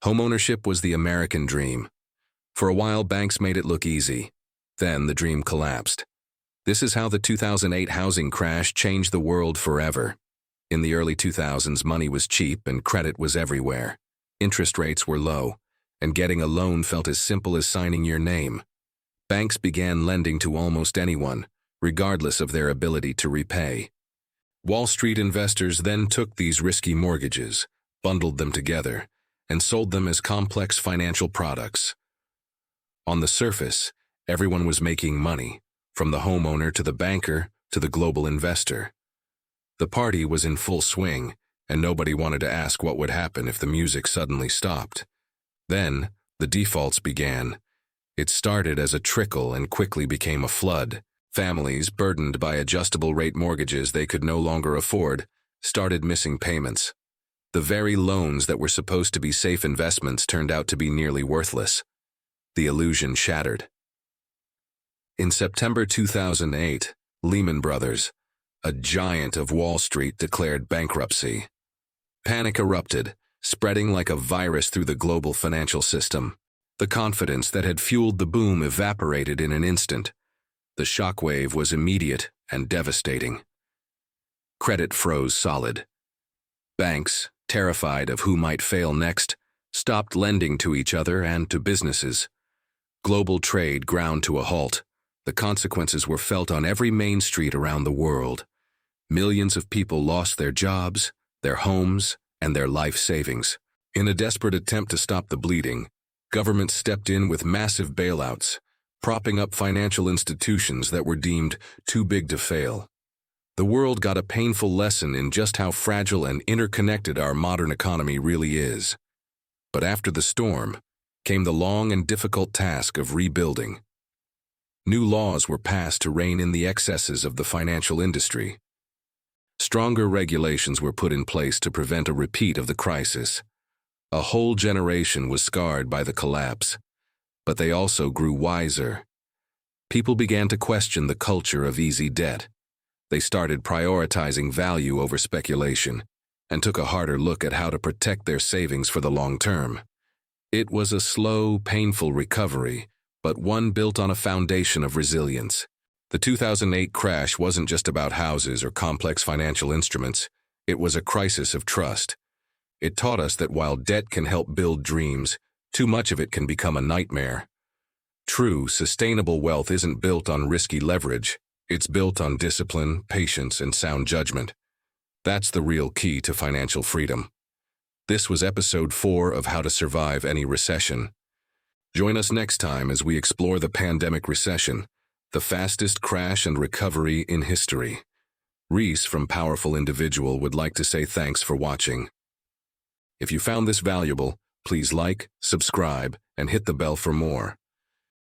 Homeownership was the American dream. For a while, banks made it look easy. Then the dream collapsed. This is how the 2008 housing crash changed the world forever. In the early 2000s, money was cheap and credit was everywhere. Interest rates were low, and getting a loan felt as simple as signing your name. Banks began lending to almost anyone, regardless of their ability to repay. Wall Street investors then took these risky mortgages, bundled them together, and sold them as complex financial products. On the surface, everyone was making money, from the homeowner to the banker to the global investor. The party was in full swing, and nobody wanted to ask what would happen if the music suddenly stopped. Then, the defaults began. It started as a trickle and quickly became a flood. Families, burdened by adjustable-rate mortgages they could no longer afford, started missing payments. The very loans that were supposed to be safe investments turned out to be nearly worthless. The illusion shattered. In September 2008, Lehman Brothers, a giant of Wall Street, declared bankruptcy. Panic erupted, spreading like a virus through the global financial system. The confidence that had fueled the boom evaporated in an instant. The shockwave was immediate and devastating. Credit froze solid. Banks, terrified of who might fail next, stopped lending to each other and to businesses. Global trade ground to a halt. The consequences were felt on every main street around the world. Millions of people lost their jobs, their homes, and their life savings. In a desperate attempt to stop the bleeding, governments stepped in with massive bailouts, propping up financial institutions that were deemed too big to fail. The world got a painful lesson in just how fragile and interconnected our modern economy really is. But after the storm came the long and difficult task of rebuilding. New laws were passed to rein in the excesses of the financial industry. Stronger regulations were put in place to prevent a repeat of the crisis. A whole generation was scarred by the collapse, but they also grew wiser. People began to question the culture of easy debt. They started prioritizing value over speculation and took a harder look at how to protect their savings for the long term. It was a slow, painful recovery, but one built on a foundation of resilience. The 2008 crash wasn't just about houses or complex financial instruments. It was a crisis of trust. It taught us that while debt can help build dreams, too much of it can become a nightmare. True, sustainable wealth isn't built on risky leverage. It's built on discipline, patience, and sound judgment. That's the real key to financial freedom. This was episode 4 of How to Survive Any Recession. Join us next time as we explore the pandemic recession, the fastest crash and recovery in history. Reese from Powerful Individual would like to say thanks for watching. If you found this valuable, please like, subscribe, and hit the bell for more.